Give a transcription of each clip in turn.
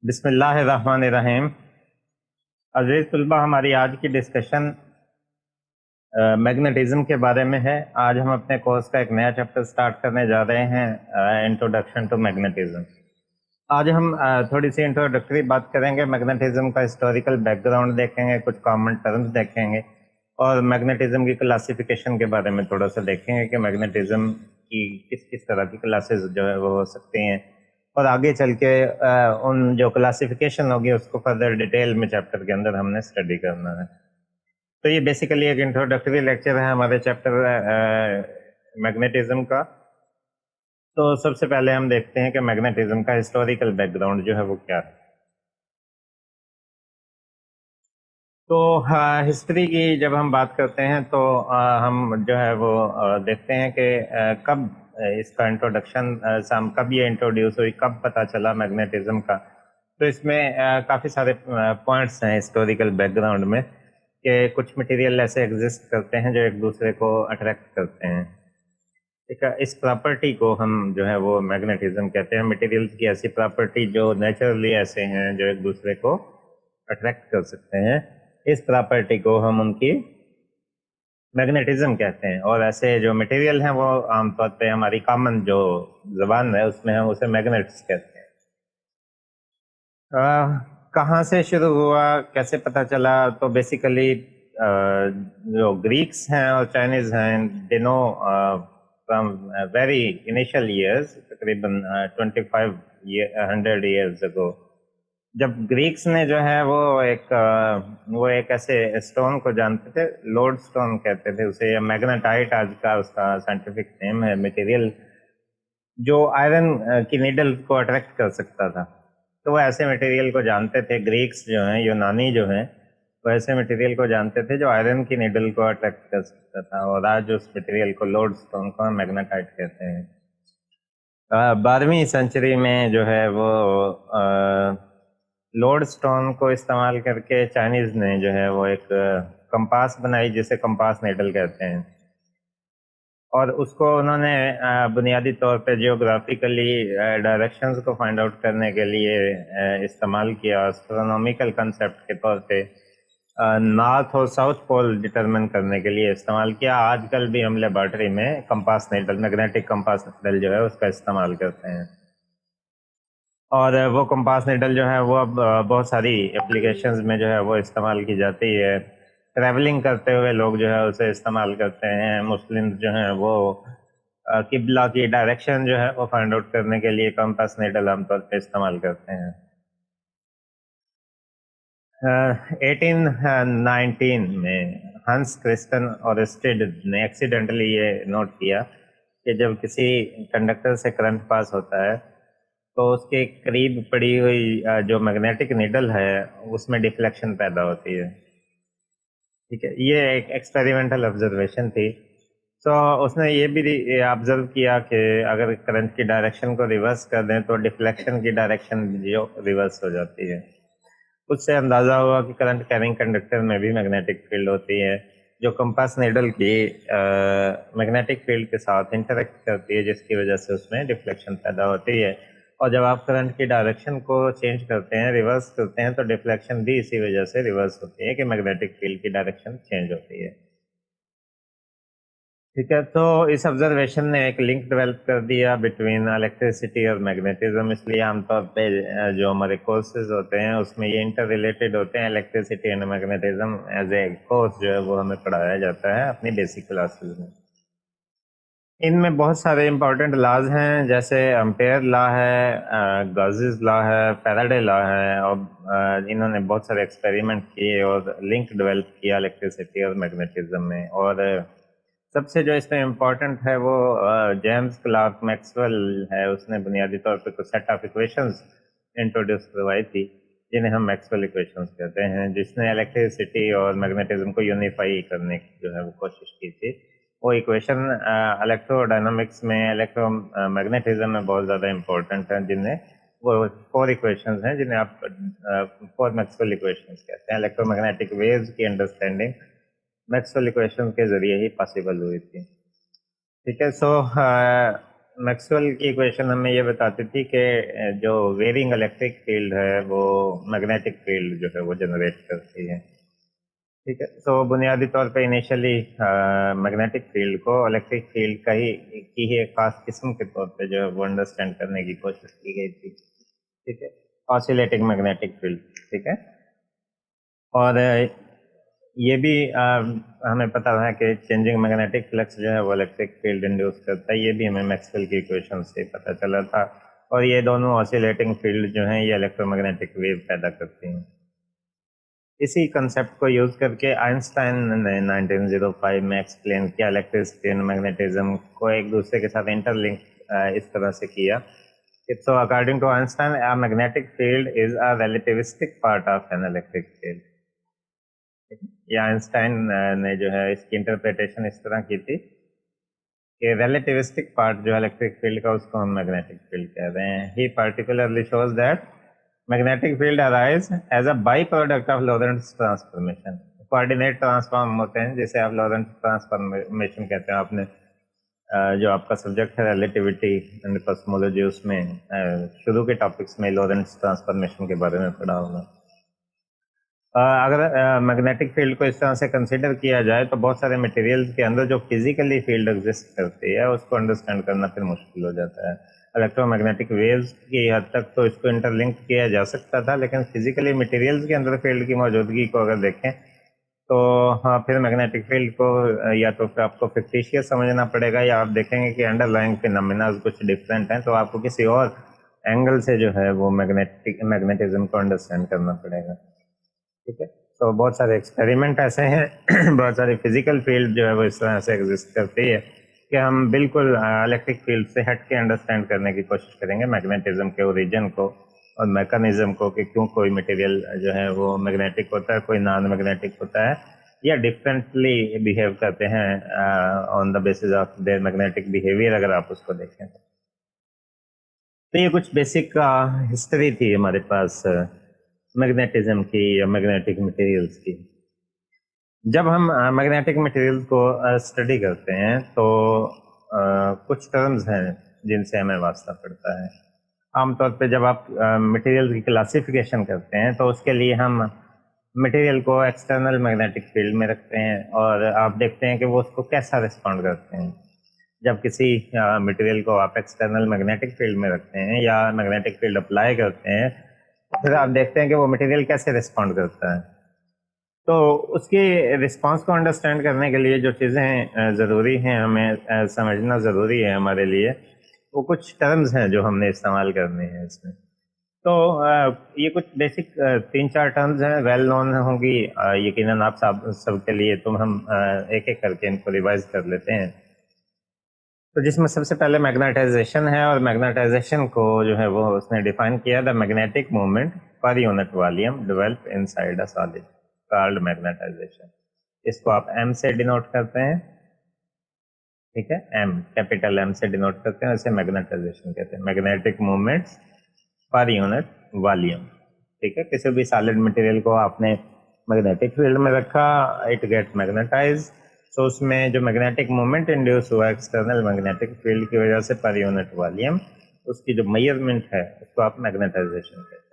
बिस्मिल्लाहिर्रहमानिर्रहीम। अजीज तलबा, हमारी आज की डिस्कशन मैग्नेटिज्म के बारे में है। आज हम अपने कोर्स का एक नया चैप्टर स्टार्ट करने जा रहे हैं, इंट्रोडक्शन टू मैग्नेटिज्म। आज हम थोड़ी सी इंट्रोडक्टरी बात करेंगे, मैग्नेटिज्म का हिस्टोरिकल बैकग्राउंड देखेंगे, कुछ कॉमन टर्म्स देखेंगे और मैग्नेटिज्म की क्लासिफिकेशन के बारे में थोड़ा सा देखेंगे कि मैग्नेटिज्म की किस किस तरह की क्लासेस जो है वो हो सकती हैं और आगे चल के उन जो क्लासिफिकेशन होगी उसको फर्दर डिटेल में चैप्टर के अंदर हमने स्टडी करना है। तो ये बेसिकली एक इंट्रोडक्टरी लेक्चर है हमारे चैप्टर मैग्नेटिज्म का। तो सबसे पहले हम देखते हैं कि मैग्नेटिज्म का हिस्टोरिकल बैकग्राउंड जो है वो क्या है। तो हिस्ट्री की जब हम बात करते हैं तो हम जो है वो देखते हैं कि कब इसका इंट्रोडक्शन कब ये इंट्रोड्यूस हुई, कब पता चला मैग्नेटिज्म का। तो इसमें काफ़ी सारे पॉइंट्स हैं हिस्टोरिकल बैकग्राउंड में कि कुछ मटेरियल ऐसे एग्जिस्ट करते हैं जो एक दूसरे को अट्रैक्ट करते हैं। ठीक है, इस प्रॉपर्टी को हम जो है वो मैग्नेटिज्म कहते हैं। मटेरियल्स की ऐसी प्रॉपर्टी जो नेचुरली ऐसे हैं जो एक दूसरे को अट्रैक्ट कर सकते हैं, इस प्रॉपर्टी को हम उनकी मैग्नेटिज्म कहते हैं। और ऐसे जो मटेरियल हैं वो आमतौर पे हमारी कॉमन जो जबान है उसमें हम उसे मैग्नेट्स कहते हैं। कहाँ से शुरू हुआ, कैसे पता चला? तो बेसिकली जो ग्रीक्स हैं और चाइनीज हैं, दिनों फ्रॉम वेरी इनिशियल ईयर्स, तकरीबन 2500 ईयर्स अगो, जब ग्रीक्स ने जो है वो एक ऐसे स्टोन को जानते थे, लोड स्टोन कहते थे उसे, या मैग्नेटाइट आज का उसका साइंटिफिक नेम है, मटेरियल जो आयरन की नीडल को अट्रैक्ट कर सकता था। तो वो ऐसे मटेरियल को जानते थे, ग्रीक्स जो हैं, यूनानी जो हैं, वो ऐसे मटेरियल को जानते थे जो आयरन की नीडल को अट्रैक्ट कर सकता था। और आज उस मटेरियल को, लोड स्टोन को, हम मैग्नेटाइट कहते हैं। 12वीं सेंचुरी में जो है वो लोड स्टोन को इस्तेमाल करके चाइनीज ने जो है वो एक कंपास बनाई जिसे कंपास नीडल कहते हैं। और उसको उन्होंने बुनियादी तौर पे जियोग्राफिकली डायरेक्शंस को फाइंड आउट करने के लिए इस्तेमाल किया। एस्ट्रोनॉमिकल कंसेप्ट के तौर पे नॉर्थ और साउथ पोल डिटरमिन करने के लिए इस्तेमाल किया। आजकल भी हम लेबॉर्ट्री में compass needle, magnetic compass needle जो है उसका इस्तेमाल करते हैं। और वो कंपास नीडल जो है वो अब बहुत सारी एप्लीकेशंस में जो है वो इस्तेमाल की जाती है। ट्रैवलिंग करते हुए लोग जो है उसे इस्तेमाल करते हैं। मुस्लिम जो हैं वो किबला की डायरेक्शन जो है वो फाइंड आउट करने के लिए कंपास नीडल आमतौर पर इस्तेमाल करते हैं। 1819 में हंस क्रिस्टन और स्टिड ने एक्सीडेंटली ये नोट किया कि जब किसी कंडक्टर से करंट पास होता है तो उसके करीब पड़ी हुई जो मैग्नेटिक नीडल है उसमें डिफ्लेक्शन पैदा होती है। ठीक है, ये एक एक्सपेरिमेंटल ऑब्जर्वेशन थी। तो उसने ये भी ऑब्जर्व किया कि अगर करंट की डायरेक्शन को रिवर्स कर दें तो डिफ्लेक्शन की डायरेक्शन जो रिवर्स हो जाती है। उससे अंदाज़ा हुआ कि करंट कैरिंग कंडक्टर में भी मैग्नेटिक फील्ड होती है जो कंपास नीडल की मैग्नेटिक फील्ड के साथ इंटरेक्ट करती है, जिसकी वजह से उसमें डिफ्लेक्शन पैदा होती है। और जब आप करंट की डायरेक्शन को चेंज करते हैं, रिवर्स करते हैं, तो डिफ्लेक्शन भी इसी वजह से रिवर्स होती है कि मैग्नेटिक फील्ड की डायरेक्शन चेंज होती है। ठीक है, तो इस ऑब्जर्वेशन ने एक लिंक डेवलप कर दिया बिटवीन इलेक्ट्रिसिटी और मैग्नेटिज्म। इसलिए आमतौर पे जो हमारे कोर्सेज होते हैं उसमें ये इंटर रिलेटेड होते हैं। Electricity and magnetism as a course जो है वो हमें पढ़ाया जाता है अपनी बेसिक क्लासेस में। इनमें बहुत सारे इंपॉर्टेंट लॉज हैं, जैसे एम्पेयर लॉ है, गॉसेस लॉ है, फैराडे लॉ है। और इन्होंने बहुत सारे एक्सपेरिमेंट किए और लिंक डेवलप किया इलेक्ट्रिसिटी और मैग्नेटिज्म में। और सबसे जो इसमें इम्पोर्टेंट है वो जेम्स क्लार्क मैक्सवेल है। उसने बुनियादी तौर पे कुछ सेट ऑफ इक्वेशंस इंट्रोड्यूस करवाई थी जिन्हें हम मैक्सवेल इक्वेशंस कहते हैं, जिसने इलेक्ट्रिसिटी और मैग्नेटिज्म को यूनिफाई करने की जो है वो कोशिश की थी। वो इक्वेशन इलेक्ट्रोडायनामिक्स में, इलेक्ट्रोमैग्नेटिज्म में बहुत ज़्यादा इम्पोर्टेंट हैं, जिन्हें वो 4 इक्वेशंस हैं जिन्हें आप 4 मैक्सवेल इक्वेशंस कहते हैं। इलेक्ट्रोमैग्नेटिक वेव्स की अंडरस्टैंडिंग मैक्सवेल इक्वेशन के जरिए ही पॉसिबल हुई थी। ठीक है, सो मैक्सवेल की इक्वेशन हमें ये बताती थी कि जो वेरिंग इलेक्ट्रिक फील्ड है वो मैग्नेटिक फील्ड जो है वो जनरेट करती है। ठीक है, तो बुनियादी तौर पे इनिशियली मैग्नेटिक फील्ड को इलेक्ट्रिक फील्ड की ही एक खास किस्म के तौर पे जो है वो अंडरस्टैंड करने की कोशिश की गई थी। ठीक है, ऑसिलेटिंग मैग्नेटिक फील्ड। ठीक है, और ये भी हमें पता है कि चेंजिंग मैग्नेटिक फ्लक्स जो है वो इलेक्ट्रिक फील्ड इंड्यूस करता है। ये भी हमें मैक्सवेल की इक्वेशन से पता चला था। और ये दोनों ऑसिलेटिंग फील्ड जो हैं ये इलेक्ट्रोमैग्नेटिक वेव पैदा करती हैं। इसी कंसेप्ट को यूज करके आइंस्टाइन ने 1905 में एक्सप्लेन किया इलेक्ट्रिसिटी एंड मैग्नेटिज्म को एक दूसरे के साथ इंटरलिंक इस तरह से किया। So according to Einstein, a magnetic field is a relativistic part of an electric field. या आइंस्टाइन ने जो है इसकी इंटरप्रिटेशन इस तरह की थी कि relativistic part जो इलेक्ट्रिक फील्ड का उसको हम मैग्नेटिक फील्ड कह रहे हैं। He particularly shows that magnetic field arise as a byproduct of Lorentz transformation. Coordinate transform होते हैं जिसे आप लॉरेंट्ज ट्रांसफॉर्मेशन कहते हैं। आपने जो आपका सब्जेक्ट है रिलेटिविटी एंड कॉस्मोलॉजी उसमें शुरू के टॉपिक्स में लॉरेंट्ज ट्रांसफॉर्मेशन के बारे में पढ़ा होगा। अगर मैग्नेटिक फील्ड को इस तरह से कंसिडर किया जाए तो बहुत सारे मटेरियल्स के अंदर जो फिजिकली फील्ड एग्जिस्ट करती है उसको अंडरस्टैंड करना फिर मुश्किल हो जाता है। इलेक्ट्रोमैग्नेटिक वेव्स की हद तक तो इसको इंटरलिंक किया जा सकता था, लेकिन फिजिकली मटेरियल्स के अंदर फील्ड की मौजूदगी को अगर देखें तो हाँ, फिर मैग्नेटिक फील्ड को या तो फिर आपको फिक्टिशियस समझना पड़ेगा या आप देखेंगे कि अंडरलाइंग फिनोमेना कुछ डिफरेंट हैं, तो आपको किसी और एंगल से जो है वो मैग्नेटिज्म को अंडरस्टैंड करना पड़ेगा। ठीक है, तो बहुत सारे एक्सपेरिमेंट ऐसे हैं बहुत सारी फिजिकल फील्ड जो है वो इस तरह से एग्जिस्ट करती है कि हम बिल्कुल इलेक्ट्रिक फील्ड से हट के अंडरस्टैंड करने की कोशिश करेंगे मैग्नेटिज्म के ओरिजिन को और मैकेनिज्म को कि क्यों कोई मटेरियल जो है वो मैग्नेटिक होता है, कोई नॉन मैग्नेटिक होता है या डिफरेंटली बिहेव करते हैं on the basis of their magnetic behaviour, अगर आप उसको देखें तो ये कुछ बेसिक हिस्ट्री थी हमारे पास मैग्नेटिज्म की या मैग्नेटिक मटेरियल्स की। जब हम मैग्नेटिक मटेरियल्स को स्टडी करते हैं तो कुछ टर्म्स हैं जिनसे हमें वास्ता पड़ता है। आमतौर पे जब आप मटेरियल की क्लासिफिकेशन करते हैं तो उसके लिए हम मटेरियल को एक्सटर्नल मैग्नेटिक फील्ड में रखते हैं और आप देखते हैं कि वो उसको कैसा रिस्पॉन्ड करते हैं। जब किसी मटेरियल को आप एक्सटर्नल मैग्नेटिक फील्ड में रखते हैं या मैग्नेटिक फील्ड अप्लाई करते हैं तो फिर आप देखते हैं कि वो मटेरियल कैसे रिस्पॉन्ड करता है। तो उसकी रिस्पांस को अंडरस्टैंड करने के लिए जो चीज़ें ज़रूरी हैं हमें समझना ज़रूरी है हमारे लिए, वो कुछ टर्म्स हैं जो हमने इस्तेमाल करने हैं इसमें। तो ये कुछ बेसिक 3-4 टर्म्स हैं, वेल नोन होंगी यकीनन आप सबके लिए, तो हम एक एक करके इनको रिवाइज कर लेते हैं। तो जिसमें सबसे पहले मैग्नेटाइजेशन है और मैग्नेटाइजेशन को जो है वो उसने डिफाइन किया the magnetic movement per unit volume develop inside a solid called magnetisation. इसको आप एम से डिनोट करते हैं। ठीक है, एम कैपिटल एम से डिनोट करते हैं, इसे मैग्नेटाइजेशन कहते हैं। Magnetic movements per unit volume. ठीक है, किसी भी सॉलिड मटेरियल को आपने मैग्नेटिक फील्ड में रखा, इट गेट मैग्नेटाइज, तो उसमें जो मैग्नेटिक मूवमेंट इंड्यूस हुआ एक्सटर्नल मैग्नेटिक फील्ड की वजह से पर यूनिट वॉल्यूम, उसकी जो मेजरमेंट है उसको आप मैग्नेटाइजेशन कहते हैं।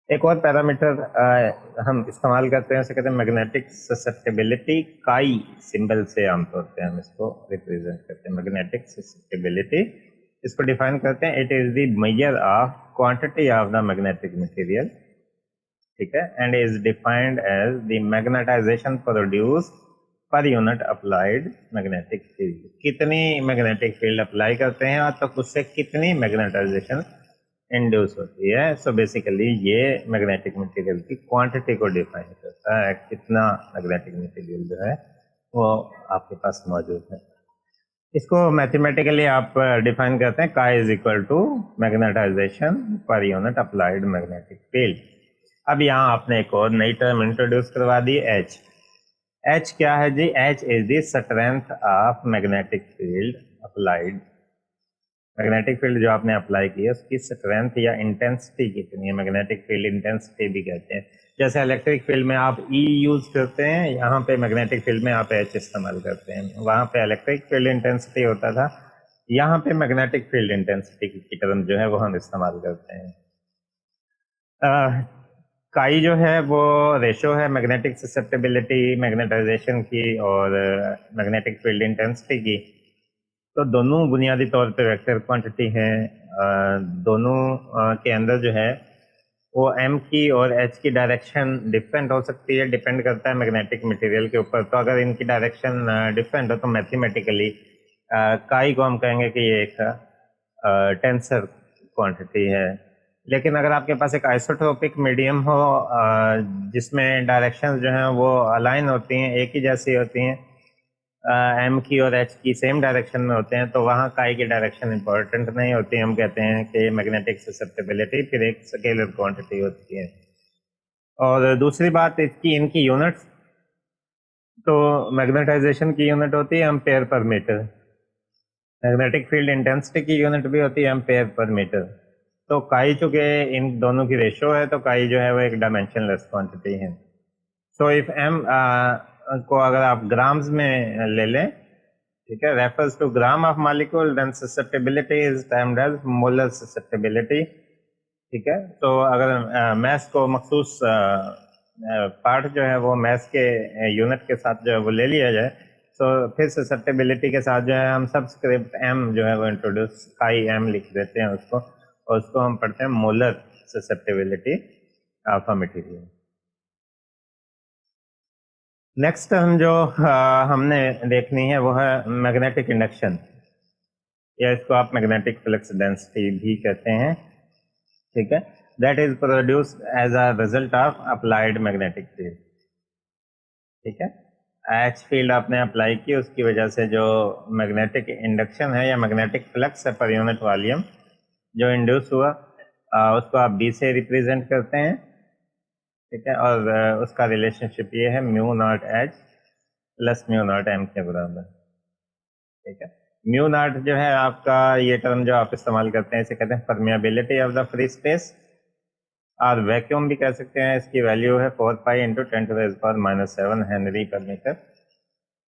एक और पैरामीटर हम इस्तेमाल करते हैं, उसे कहते हैं मैग्नेटिक ससेप्टेबिलिटी। काई सिंबल से आमतौर पे हम इसको रिप्रेजेंट करते हैं, मैग्नेटिक ससेप्टेबिलिटी। इसको डिफाइन करते हैं, it is the measure of quantity of the magnetic material. ठीक है, and is defined as the magnetisation produce per unit applied magnetic field. कितनी मैग्नेटिक फील्ड अप्लाई करते हैं और तो उससे कितनी मैग्नेटाइजेशन इंड्यूस होती है। सो बेसिकली ये मैग्नेटिक मटेरियल की क्वांटिटी को डिफाइन करता है, कितना मैग्नेटिक मटेरियल जो है वो आपके पास मौजूद है। इसको मैथमेटिकली आप डिफाइन करते हैं, chi is equal to magnetisation per unit applied magnetic field. अब यहाँ आपने एक और नई टर्म इंट्रोड्यूस करवा दी, एच। एच क्या है जी? H is the strength of magnetic field applied. Magnetic field जो आपने अप्लाई की है उसकी स्ट्रेंथ या इंटेंसिटी कितनी है, मैग्नेटिक फील्ड इंटेंसिटी भी कहते हैं। जैसे इलेक्ट्रिक फील्ड में आप ई यूज करते हैं, यहाँ पे मैग्नेटिक फील्ड में आप एच इस्तेमाल करते हैं। वहाँ पे इलेक्ट्रिक फील्ड इंटेंसिटी होता था, यहाँ पे मैग्नेटिक फील्ड इंटेंसिटी की टर्म जो है वो हम इस्तेमाल करते हैं। काई जो है वो रेशो है मैग्नेटिक ससेप्टेबिलिटी मैग्नेटाइजेशन की और मैग्नेटिक फील्ड इंटेंसिटी की। तो दोनों बुनियादी तौर पे वेक्टर क्वांटिटी हैं। दोनों के अंदर जो है वो एम की और एच की डायरेक्शन डिफरेंट हो सकती है, डिपेंड करता है मैग्नेटिक मटेरियल के ऊपर। तो अगर इनकी डायरेक्शन डिफरेंट हो तो मैथमेटिकली काई को हम कहेंगे कि ये एक टेंसर क्वांटिटी है। लेकिन अगर आपके पास एक आइसोट्रोपिक मीडियम हो जिसमें डायरेक्शंस जो हैं वो अलाइन होती हैं, एक ही जैसी होती हैं, एम की और एच की सेम डायरेक्शन में होते हैं, तो वहाँ काई की डायरेक्शन इंपॉर्टेंट नहीं होती। हम कहते हैं कि मैग्नेटिक ससेप्टेबिलिटी फिर एक स्केलर क्वांटिटी होती है। और दूसरी बात इसकी इनकी यूनिट्स, तो मैग्नेटाइजेशन की यूनिट होती है ampere per metre, magnetic field intensity की यूनिट भी होती है एम्पेयर पर मीटर। तो काई चूंकि इन दोनों की रेशो है तो काई जो है वो एक डायमेंशनलेस क्वांटिटी है। सो इफ एम को अगर आप ग्राम्स में ले लें, ठीक है, refers to gram of molecule, then susceptibility is termed as molar susceptibility. ठीक है, तो अगर मैस को मखसूस पार्ट जो है वो मैस के यूनिट के साथ जो है वो ले लिया जाए, तो फिर ससेप्टेबिलिटी के साथ जो है हम सबस्क्रिप्ट एम जो है वो इंट्रोड्यूस काई एम लिख देते हैं उसको, और उसको हम पढ़ते हैं molar susceptibility of a material. Next term जो हमने देखनी है वो है मैग्नेटिक इंडक्शन, या इसको आप मैग्नेटिक फ्लक्स डेंसिटी भी कहते हैं। ठीक है, that is produced as a result of applied magnetic field. ठीक है, एच फील्ड आपने अप्लाई की, उसकी वजह से जो मैग्नेटिक इंडक्शन है या मैग्नेटिक फ्लक्स है पर यूनिट वॉल्यूम जो इंड्यूस हुआ, उसको आप बी से रिप्रेजेंट करते हैं। ठीक है, और उसका रिलेशनशिप ये है mu naught H plus mu naught M के बराबर। ठीक है, म्यू नॉट जो है आपका, ये टर्म जो आप इस्तेमाल करते हैं इसे कहते हैं permeability of the free space, और वैक्यूम भी कह सकते हैं। इसकी वैल्यू है 4 पाई इंटू 10⁻⁷ हेनरी पर मीटर।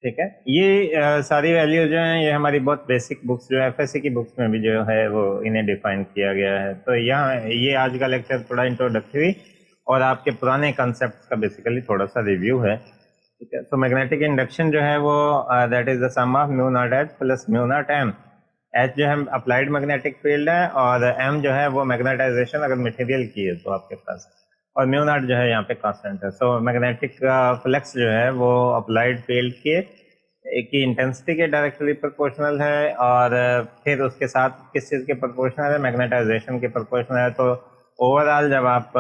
ठीक है, ये सारी वैल्यू जो हैं ये हमारी बहुत बेसिक बुक्स जो है एफएससी की बुक्स में भी जो है वो इन्हें डिफाइन किया गया है। तो यहाँ ये आज का लेक्चर थोड़ा इंट्रोडक्टरी और आपके पुराने कॉन्सेप्ट का बेसिकली थोड़ा सा रिव्यू है। ठीक है, तो मैग्नेटिक इंडक्शन जो है वो that is the sum of mu naught H plus mu naught M. H जो है अप्लाइड मैग्नेटिक फील्ड है, और एम जो है वो मैग्नेटाइजेशन अगर मटेरियल की है तो आपके पास, और म्यू नॉट जो है यहाँ पे कांस्टेंट है। सो मैग्नेटिक फ्लक्स जो है वो अप्लाइड फील्ड के की इंटेंसिटी के डायरेक्टली प्रोपोर्शनल है, और फिर उसके साथ किस चीज़ के प्रोपोर्शनल है, मैग्नेटाइजेशन के प्रोपोर्शनल है। तो ओवरऑल जब आप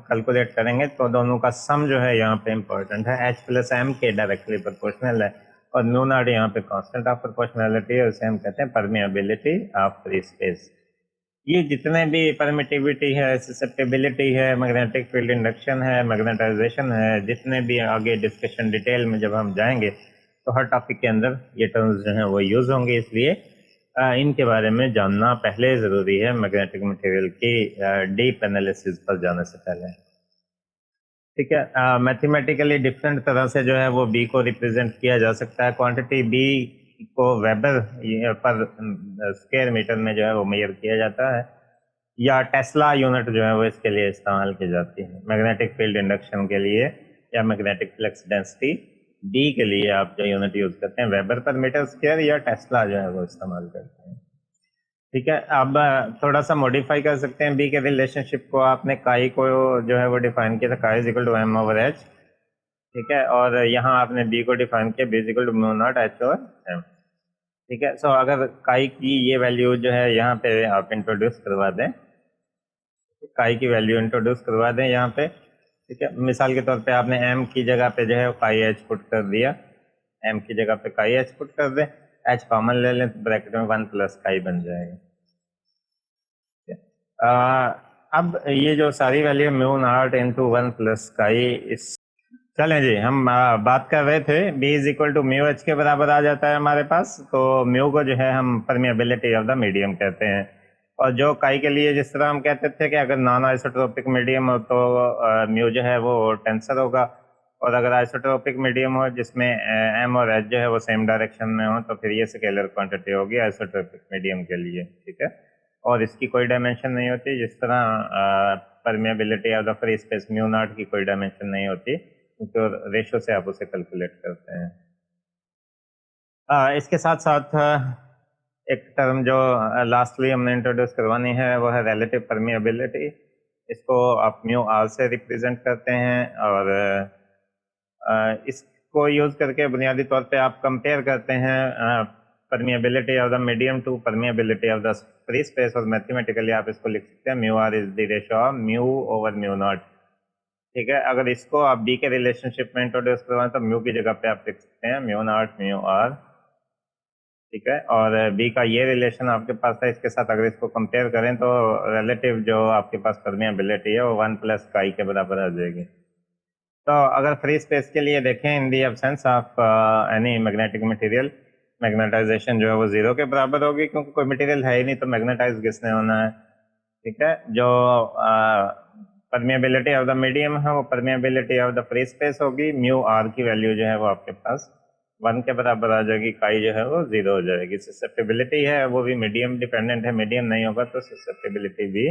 कैलकुलेट करेंगे तो दोनों का सम जो है यहाँ पे इम्पोर्टेंट है, एच प्लस एम के डायरेक्टली प्रोपोर्शनल है, और म्यू नॉट यहाँ पे कांस्टेंट ऑफ प्रोपोर्शनैलिटी है, उसे हम कहते हैं परमिएबिलिटी ऑफ फ्री स्पेस। ये जितने भी परमिटिविटी है, ससेप्टेबिलिटी है, मैग्नेटिक फील्ड इंडक्शन है, मैग्नेटाइजेशन है, जितने भी आगे डिस्कशन डिटेल में जब हम जाएंगे तो हर टॉपिक के अंदर ये टर्म्स जो हैं वो यूज होंगे, इसलिए इनके बारे में जानना पहले ज़रूरी है मैग्नेटिक मटेरियल की डीप एनालिसिस पर जाने से पहले। ठीक है, मैथमेटिकली डिफरेंट तरह से जो है वो बी को रिप्रेजेंट किया जा सकता है। क्वांटिटी बी को वेबर पर स्क्वायर मीटर में जो है वो मेजर किया जाता है, या टेस्ला यूनिट जो है वो इसके लिए इस्तेमाल की जाती है मैग्नेटिक फील्ड इंडक्शन के लिए, या मैग्नेटिक फ्लक्स डेंसिटी डी के लिए आप जो यूनिट यूज करते हैं वेबर पर मीटर स्क्वायर, या टेस्ला जो है वो इस्तेमाल करते हैं। ठीक है, अब थोड़ा सा मॉडिफाई कर सकते हैं बी के रिलेशनशिप को। आपने काई को जो है वो डिफाइन किया था, chi is equal to M over H. ठीक है, और यहाँ आपने बी को डिफाइन किया B is equal to mu naught H over M. ठीक है, सो अगर काई की ये वैल्यू जो है यहाँ पे आप इंट्रोड्यूस करवा दें, काई की वैल्यू इंट्रोड्यूस करवा दें यहाँ पे। ठीक है, मिसाल के तौर पे आपने एम की जगह पे जो है काई एच पुट कर दिया, एम की जगह पे काई एच पुट कर दें, एच कॉमन ले लें तो ब्रैकेट में 1 प्लस काई बन जाएगा। अब ये जो सारी value mu naught into 1 plus chi, इस चलें जी, हम बात कर रहे थे B is equal to mu H के बराबर आ जाता है हमारे पास। तो म्यू को जो है हम परमिएबिलिटी ऑफ द मीडियम कहते हैं, और जो काई के लिए जिस तरह हम कहते थे कि अगर नॉन आइसोट्रोपिक मीडियम हो तो म्यू जो है वो टेंसर होगा, और अगर आइसोट्रोपिक मीडियम हो जिसमें एम और एच जो है वो सेम डायरेक्शन में हो तो फिर ये स्केलर क्वांटिटी होगी आइसोट्रोपिक मीडियम के लिए, ठीक है। और इसकी कोई डायमेंशन नहीं होती, जिस तरह permeability of the free space mu naught की कोई डायमेंशन नहीं होती, क्योंकि रेशो से आप उसे कैलकुलेट करते हैं। इसके साथ साथ एक टर्म जो लास्टली हमने इंट्रोड्यूस करवानी है वो है रिलेटिव परमिएबिलिटी। इसको आप म्यू आर से रिप्रेजेंट करते हैं और इसको यूज करके बुनियादी तौर पे आप कंपेयर करते हैं permeability of the medium to permeability of the free space, और मैथमेटिकली आप इसको लिख सकते हैं mu R is the ratio of mu over mu naught, ठीक है। अगर इसको आप बी के रिलेशनशिप में इंट्रोड्यूस करवाएं तो म्यू की जगह पे आप लिख सकते हैं म्यू नॉट म्यू आर, ठीक है। और बी का ये रिलेशन आपके पास है, इसके साथ अगर इसको कंपेयर करें तो रिलेटिव जो आपके पास परमिएबिलिटी है वो 1 प्लस काई के बराबर आ जाएगी। तो अगर फ्री स्पेस के लिए देखें in the absence of any magnetic material, magnetization जो है वो 0 के बराबर होगी, क्योंकि कोई मटेरियल है ही नहीं तो मैग्नेटाइज किसने होना है, ठीक है। जो परमिएबिलिटी ऑफ द मीडियम है वो permeability of the free space होगी, म्यू आर की वैल्यू जो है वो आपके पास 1 के बराबर आ जाएगी, काई जो है वो 0 हो जाएगी। ससेप्टिबिलिटी है वो भी मीडियम डिपेंडेंट है, मीडियम नहीं होगा तो ससेप्टिबिलिटी भी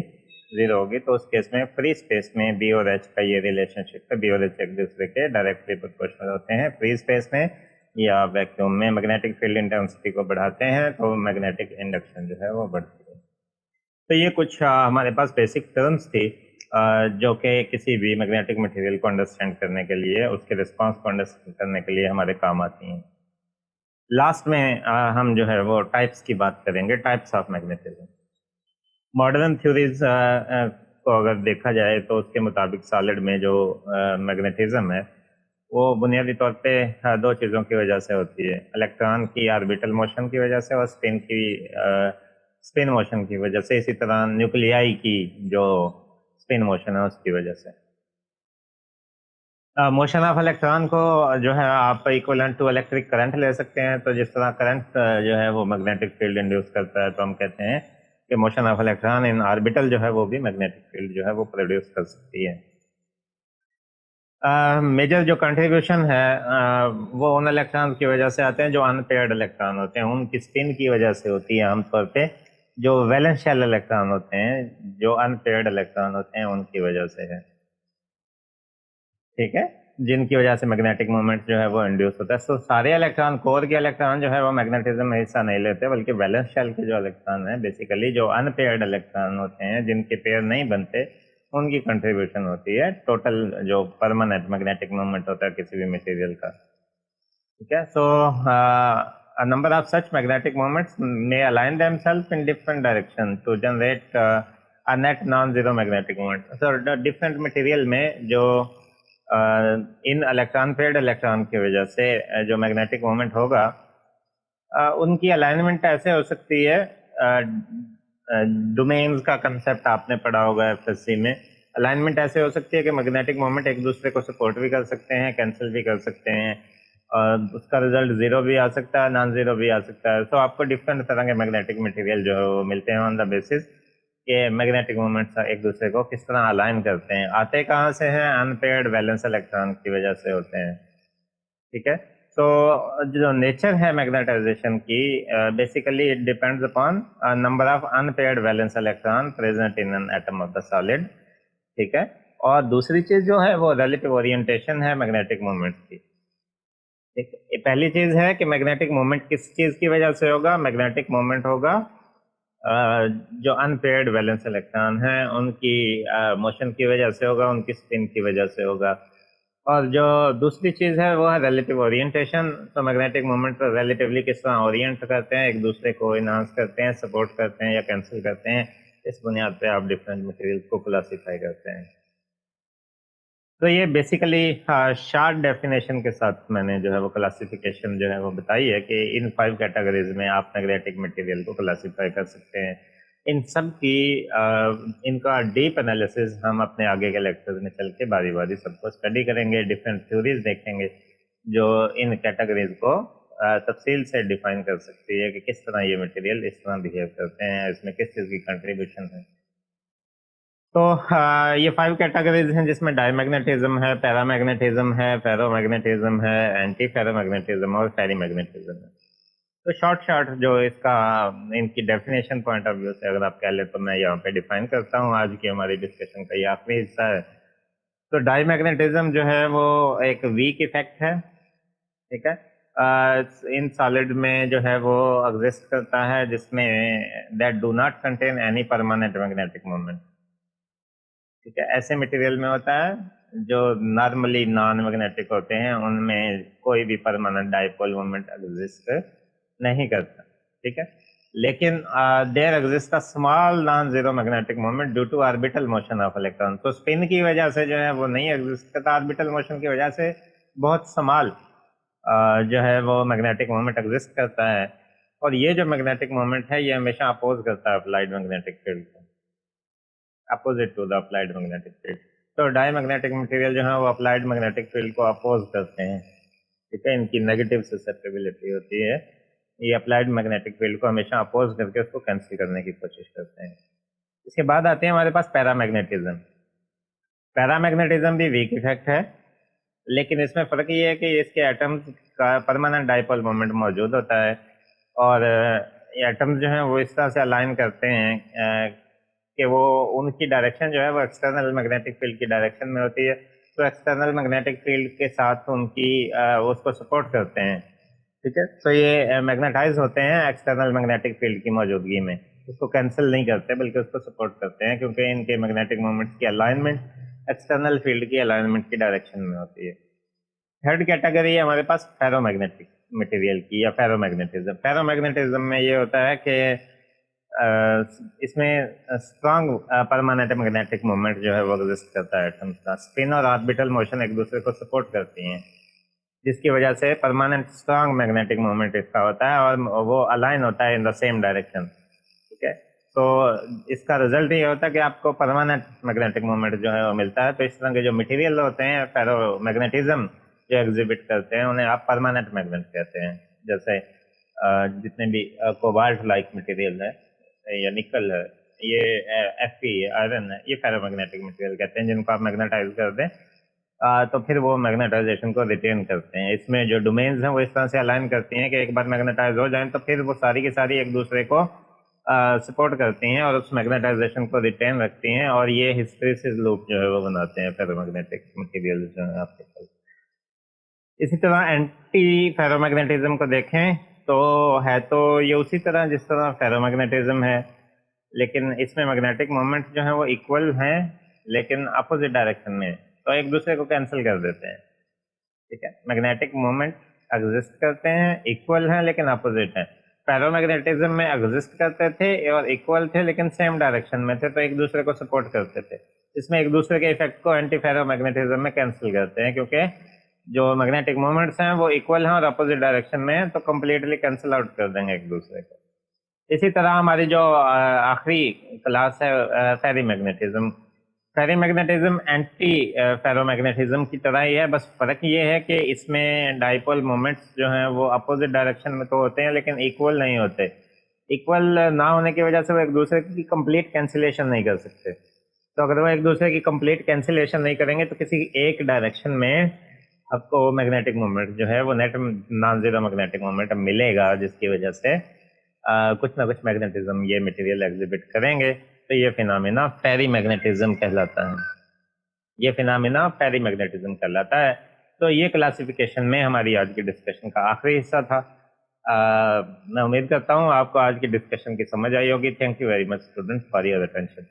0 होगी। तो उस केस में फ्री स्पेस में बी और एच का ये रिलेशनशिप है, बी और एच एक दूसरे के डायरेक्टली प्रोपोर्शनल होते हैं। फ्री स्पेस में या वैक्यूम में मैग्नेटिक फील्ड इंटेंसिटी को बढ़ाते हैं तो मैग्नेटिक इंडक्शन जो है वो बढ़ती है। तो ये कुछ हमारे पास बेसिक टर्म्स थी जो कि किसी भी मैग्नेटिक मटेरियल को अंडरस्टैंड करने के लिए, उसके रिस्पांस को अंडरस्टैंड करने के लिए हमारे काम आती हैं। लास्ट में हम जो है वो टाइप्स की बात करेंगे, types of magnetism. Modern theories को अगर देखा जाए तो उसके मुताबिक सॉलिड में जो मैग्नेटिज्म है वो बुनियादी तौर पे दो चीज़ों की वजह से होती है, इलेक्ट्रॉन की ऑर्बिटल मोशन की वजह से और स्पिन मोशन की वजह से, इसी तरह न्यूक्लियाई की जो स्पिन मोशन है उसकी वजह से। मोशन ऑफ इलेक्ट्रॉन को जो है आप इक्विवेलेंट टू इलेक्ट्रिक करंट ले सकते हैं। तो जिस तरह करंट जो है वो मैग्नेटिक फील्ड इंड्यूस करता है तो हम कहते हैं कि motion of electron in orbital जो है वो भी मैग्नेटिक फील्ड जो है वो प्रोड्यूस कर सकती है। मेजर जो कंट्रीब्यूशन है वो उन इलेक्ट्रॉन की वजह से आते हैं जो अनपेयर्ड इलेक्ट्रॉन होते हैं, उनकी स्पिन की वजह से होती है आमतौर पे। जो वैलेंस शेल इलेक्ट्रॉन होते हैं, जो अनपेयर्ड इलेक्ट्रॉन होते हैं, उनकी वजह से है, ठीक है, जिनकी वजह से मैग्नेटिक मोमेंट जो है वो इंड्यूस होता है। तो सारे इलेक्ट्रॉन, कोर के इलेक्ट्रॉन जो है वो मैग्नेटिज्म में हिस्सा नहीं लेते, बल्कि वैलेंस शेल के जो इलेक्ट्रॉन है, बेसिकली जो अनपेयर्ड इलेक्ट्रॉन होते हैं, जिनके पेयर नहीं बनते, उनकी कंट्रीब्यूशन होती है टोटल जो परमानेंट मैग्नेटिक मोमेंट होता है किसी भी मटेरियल का, ठीक है। सो a number of such magnetic moments may align themselves in different direction to generate a net non-zero magnetic moment. So different material में जो इन इलेक्ट्रॉन पेयर्ड इलेक्ट्रॉन की वजह से जो मैग्नेटिक मोमेंट होगा उनकी अलाइनमेंट ऐसे हो सकती है, डोमेन्स का कंसेप्ट आपने पढ़ा होगा एफएससी में। अलाइनमेंट ऐसे हो सकती है कि मैग्नेटिक मोमेंट एक दूसरे को सपोर्ट भी कर सकते हैं, कैंसिल भी कर सकते हैं, और उसका रिजल्ट जीरो भी आ सकता है, नॉन जीरो भी आ सकता है। तो आपको डिफरेंट तरह के मैग्नेटिक मटेरियल जो है वो मिलते हैं ऑन द बेसिस कि मैग्नेटिक मोमेंट्स एक दूसरे को किस तरह अलाइन करते हैं। आते कहाँ से हैं? अनपेयर्ड वैलेंस इलेक्ट्रॉन की वजह से होते हैं, ठीक है। तो जो नेचर है मैग्नेटाइजेशन की, basically it depends upon number of unpaired valence electron present in an atom of the solid, ठीक है। और दूसरी चीज जो है वो रिलेटिव ओरिएंटेशन है मैग्नेटिक मोमेंट्स की। एक पहली चीज है कि मैग्नेटिक मोमेंट किस चीज की वजह से होगा? मैग्नेटिक मोमेंट होगा जो अनपेयर्ड वैलेंस इलेक्ट्रॉन हैं उनकी मोशन की वजह से होगा, उनकी स्पिन की वजह से होगा। और जो दूसरी चीज है वो है रिलेटिव ओरिएंटेशन। तो मैग्नेटिक मोमेंट रिलेटिवली किस तरह ओरिएंट करते हैं, एक दूसरे को इनहांस करते हैं, सपोर्ट करते हैं या कैंसिल करते हैं, इस बुनियाद पे आप डिफरेंट मटेरियल को क्लासीफाई करते हैं। तो ये बेसिकली शॉर्ट डेफिनेशन के साथ मैंने जो है वो क्लासिफिकेशन जो है वो बताई है कि इन 5 कैटेगरीज में आप मैग्नेटिक मटेरियल को क्लासीफाई कर सकते हैं। इन सब की इनका डीप एनालिसिस हम अपने आगे के लेक्चर्स में चल के बारी बारी सबको स्टडी करेंगे, डिफरेंट थ्योरीज देखेंगे जो इन कैटेगरीज को तफसील से डिफाइन कर सकती है कि किस तरह ये मटेरियल इस तरह बिहेव करते हैं, इसमें किस चीज़ की कंट्रीब्यूशन है। तो ये 5 कैटेगरीज हैं जिसमें डायमैग्नेटिज्म है, पैरामैग्नेटिज्म है, फेरोमैग्नेटिज्म है, एंटी फेरोमैग्नेटिज्म और फेरीमैग्नेटिज्म है। तो शॉर्ट शॉर्ट जो इसका इनकी डेफिनेशन पॉइंट ऑफ व्यू से अगर आप कह ले तो मैं यहाँ पे डिफाइन करता हूँ। आज की हमारी डिस्कशन का ये आखिरी हिस्सा है। तो डायमैग्नेटिज्म जो है वो एक वीक इफेक्ट है, ठीक है। इन सॉलिड में जो है वो एग्जिस्ट करता है, जिसमें that do not contain any permanent magnetic moment, ठीक है। ऐसे मटेरियल में होता है जो नॉर्मली नॉन मैग्नेटिक होते हैं, उनमें कोई भी परमानेंट डाइपोल मोमेंट एग्जिस्ट नहीं करता, ठीक है। लेकिन there exist a small non zero magnetic moment due to orbital motion of electron. तो स्पिन की वजह से जो है वो नहीं एग्जिस्ट करता, ऑर्बिटल मोशन की वजह से बहुत स्मॉल जो है वो मैग्नेटिक मोमेंट एग्जिस्ट करता है। और ये जो मैग्नेटिक मोमेंट है ये हमेशा अपोज करता है अप्लाइड मैग्नेटिक फील्ड को, opposite to the applied magnetic field. तो डायमैग्नेटिक मटेरियल जो है वो अप्लाइड मैग्नेटिक फील्ड को अपोज करते हैं, ठीक है। इनकी नेगेटिव ससेप्टेबिलिटी होती है, ये अप्लाइड मैग्नेटिक फील्ड को हमेशा अपोज करके उसको कैंसिल करने की कोशिश करते हैं। इसके बाद आते हैं हमारे पास पैरामैग्नेटिज्म। पैरामैग्नेटिज्म भी वीक इफेक्ट है, लेकिन इसमें फर्क ये है कि इसके एटम्स का परमानेंट डाइपोल मोमेंट मौजूद होता है, और ये एटम्स जो हैं वो इस तरह से अलाइन करते हैं कि वो उनकी डायरेक्शन जो है वो एक्सटर्नल मैग्नेटिक फील्ड की डायरेक्शन में होती है। तो एक्सटर्नल मैग्नेटिक फील्ड के साथ उनकी उसको सपोर्ट करते हैं, ठीक है। तो ये मैग्नेटाइज होते हैं एक्सटर्नल मैग्नेटिक फील्ड की मौजूदगी में, उसको कैंसिल नहीं करते बल्कि उसको सपोर्ट करते हैं, क्योंकि इनके मैग्नेटिक मोमेंट्स की अलाइनमेंट एक्सटर्नल फील्ड की अलाइनमेंट की डायरेक्शन में होती है। थर्ड कैटेगरी है हमारे पास फेरोमैग्नेटिक मटेरियल की या फेरोमैग्नेटिज्म। फेरोमैग्नेटिज्म में ये होता है कि इसमें स्ट्रांग परमानेंट मैग्नेटिक मोमेंट जो है वो एग्जिस्ट करता है एटम्स का। स्पिन और ऑर्बिटल मोशन एक दूसरे को सपोर्ट करती हैं, जिसकी वजह से परमानेंट स्ट्रांग मैग्नेटिक मोमेंट इसका होता है और वो अलाइन होता है इन द सेम डायरेक्शन, ठीक है। तो इसका रिजल्ट ये होता है कि आपको परमानेंट मैग्नेटिक मोमेंट जो है वो मिलता है। तो इस तरह के जो मटेरियल होते हैं फेरोमैग्नेटिज्म जो एग्जिबिट करते हैं उन्हें आप परमानेंट मैग्नेट कहते हैं। जैसे जितने भी कोबाल्ट लाइक मटेरियल है या निकल है, ये Fe है, आयरन है, ये फेरोमैग्नेटिक मटेरियल कहते हैं, जिनको आप मैग्नेटाइज कर दें तो फिर वो मैग्नेटाइजेशन को रिटेन करते हैं। इसमें जो डोमेन्स हैं वो इस तरह से अलाइन करती हैं कि एक बार मैग्नेटाइज हो जाएं तो फिर वो सारी की सारी एक दूसरे को सपोर्ट करती हैं और उस मैग्नेटाइजेशन को रिटेन रखती हैं, और ये हिस्टैरिसीस लूप जो है वो बनाते हैं फेरोमैग्नेटिक मटेरियल जो है आपके पास। इसी तरह एंटी फेरोमैग्नेटिज्म को देखें तो है तो ये उसी तरह जिस तरह फेरोमैग्नेटिज्म है, लेकिन इसमें मैग्नेटिक मोमेंट्स जो हैं वो इक्वल हैं लेकिन अपोजिट डायरेक्शन में, तो एक दूसरे को कैंसिल कर देते हैं, ठीक है। मैग्नेटिक मोमेंट एग्जिस्ट करते हैं, इक्वल हैं लेकिन अपोजिट हैं। फेरोमैग्नेटिज्म में एग्जिस्ट करते थे और इक्वल थे लेकिन सेम डायरेक्शन में थे, तो एक दूसरे को सपोर्ट करते थे। इसमें एक दूसरे के इफेक्ट को एंटी फेरोमैग्नेटिज्म में कैंसिल करते हैं, क्योंकि जो मैग्नेटिक मोमेंट्स हैं वो इक्वल हैं और अपोजिट डायरेक्शन में हैं, तो कंप्लीटली कैंसिल आउट कर देंगे एक दूसरे को। इसी तरह हमारी जो आखिरी क्लास है फेरीमैग्नेटिज्म। फेरीमैग्नेटिज्म एंटी फेरोमैग्नेटिज्म की तरह ही है, बस फर्क ये है कि इसमें डाइपोल मोमेंट्स जो हैं वो अपोजिट डायरेक्शन में तो होते हैं लेकिन इक्वल नहीं होते। इक्वल ना होने की वजह से वो एक दूसरे की कंप्लीट कैंसिलेशन नहीं कर सकते। तो अगर वो एक दूसरे की कंप्लीट कैंसिलेशन नहीं करेंगे तो किसी एक डायरेक्शन में आपको मैग्नेटिक मोमेंट जो है वो net non zero magnetic moment मिलेगा, जिसकी वजह से कुछ ना कुछ मैग्नेटिज्म ये मटेरियल एग्जिबिट करेंगे। तो ये फिनोमेना फेरी मैग्नेटिज्म कहलाता है, ये फिनोमेना फेरी मैग्नेटिज्म कहलाता है। तो ये क्लासिफिकेशन में हमारी आज की डिस्कशन का आखिरी हिस्सा था। मैं उम्मीद करता हूँ आपको आज की डिस्कशन की समझ आई होगी। Thank you very much students for your attention.